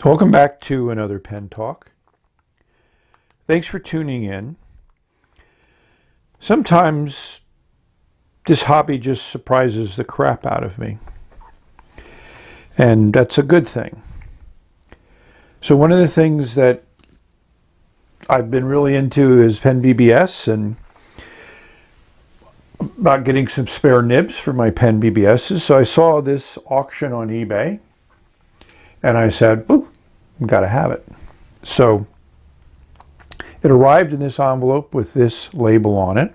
Welcome back to another Pen Talk. Thanks for tuning in. Sometimes this hobby just surprises the crap out of me, and that's a good thing. So one of the things that I've been really into is PENBBS, and about getting some spare nibs for my PENBBSs. So I saw this auction on eBay, and I said, "Ooh, I've got to have it." So it arrived in this envelope with this label on it.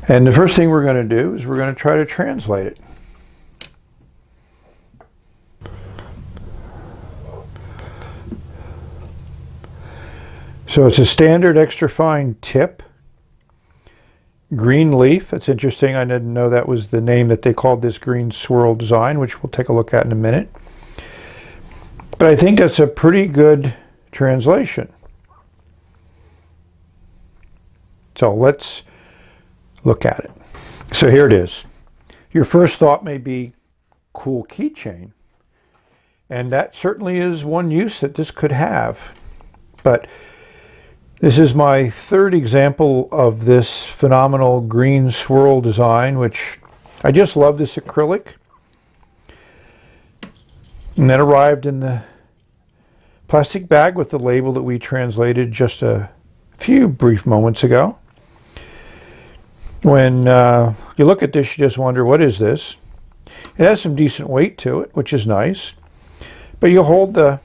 And the first thing we're going to do is we're going to try to translate it. So it's a standard extra fine tip. Green leaf. That's interesting. I didn't know that was the name that they called this green swirl design, which we'll take a look at in a minute. But I think that's a pretty good translation. So let's look at it. So here it is. Your first thought may be cool keychain. And that certainly is one use that this could have. But this is my third example of this phenomenal green swirl design, which I just love this acrylic. And that arrived in the plastic bag with the label that we translated just a few brief moments ago. When you look at this, you just wonder, what is this? It has some decent weight to it, which is nice. But you hold the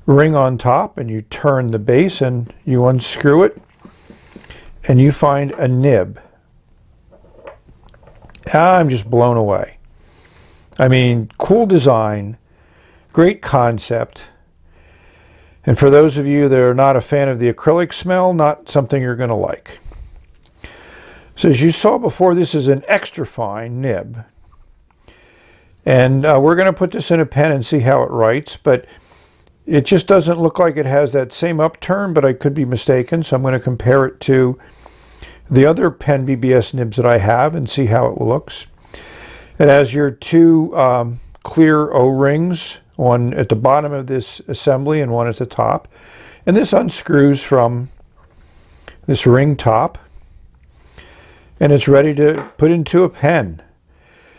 ring on top and you turn the base and you unscrew it and you find a nib. I'm just blown away. I mean, cool design, great concept. And for those of you that are not a fan of the acrylic smell, not something you're going to like. So as you saw before, this is an extra fine nib. And we're going to put this in a pen and see how it writes, but it just doesn't look like it has that same upturn, but I could be mistaken. So I'm going to compare it to the other PENBBS nibs that I have and see how it looks. It has your two clear O-rings, one at the bottom of this assembly and one at the top. And this unscrews from this ring top. And it's ready to put into a pen.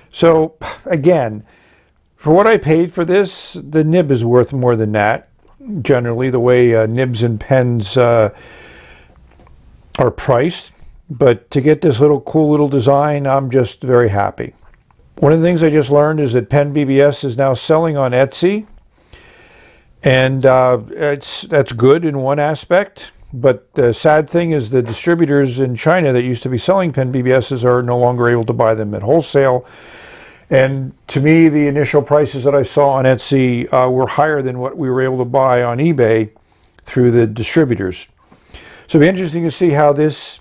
So again, for what I paid for this, the nib is worth more than that. Generally, the way nibs and pens are priced. But to get this little cool little design, I'm just very happy. One of the things I just learned is that PENBBS is now selling on Etsy. And that's good in one aspect. But the sad thing is the distributors in China that used to be selling PENBBSs are no longer able to buy them at wholesale. And to me, the initial prices that I saw on Etsy were higher than what we were able to buy on eBay through the distributors. So it'll be interesting to see how this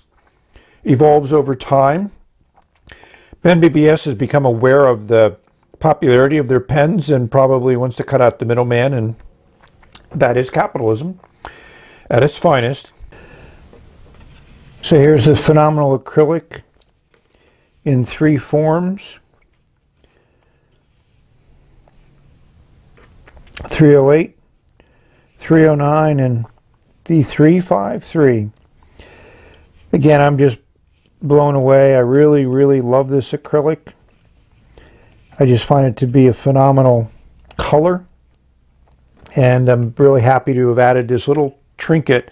evolves over time. PENBBS has become aware of the popularity of their pens and probably wants to cut out the middleman, and that is capitalism at its finest. So here's the phenomenal acrylic in three forms. 308, 309, and the 353. Again, I'm just blown away. I really, really love this acrylic. I just find it to be a phenomenal color. And I'm really happy to have added this little trinket,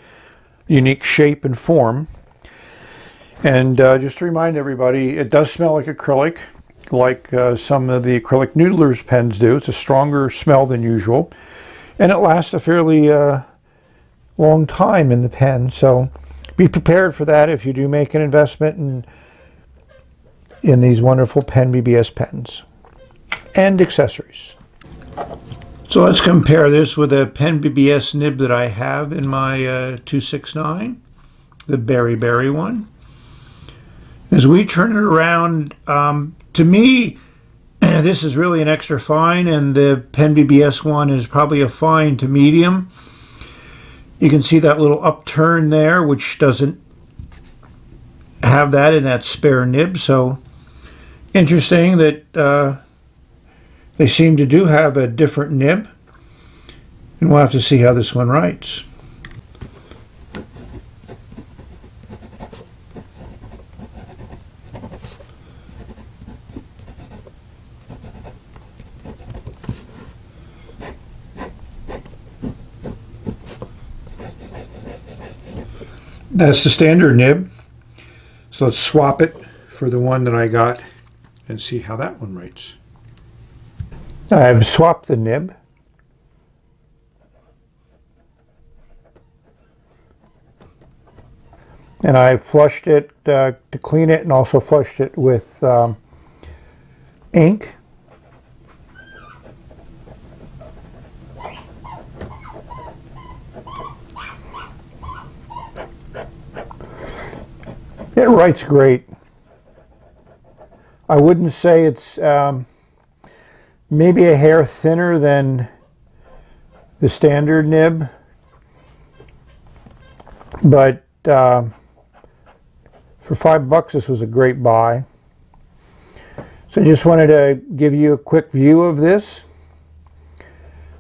unique shape and form. And just to remind everybody, it does smell like acrylic, like some of the acrylic noodlers pens do. It's a stronger smell than usual, and it lasts a fairly long time in the pen. So be prepared for that if you do make an investment in these wonderful PENBBS pens and accessories. So let's compare this with a PENBBS nib that I have in my 269, the Berry one. As we turn it around, to me, this is really an extra fine, and the PENBBS one is probably a fine to medium. You can see that little upturn there, which doesn't have that in that spare nib. So interesting that They seem to do have a different nib, and we'll have to see how this one writes. That's the standard nib. So let's swap it for the one that I got and see how that one writes. I've swapped the nib. And I flushed it to clean it, and also flushed it with ink. It writes great. I wouldn't say it's maybe a hair thinner than the standard nib, but for $5 this was a great buy. So I just wanted to give you a quick view of this.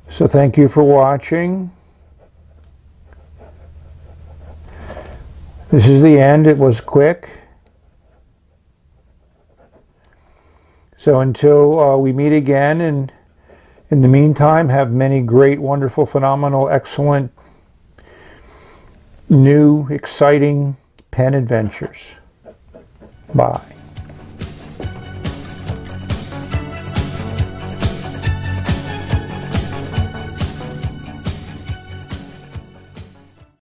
So thank you for watching. This is the end. It was quick. So until we meet again, and in the meantime, have many great, wonderful, phenomenal, excellent, new, exciting pen adventures. Bye.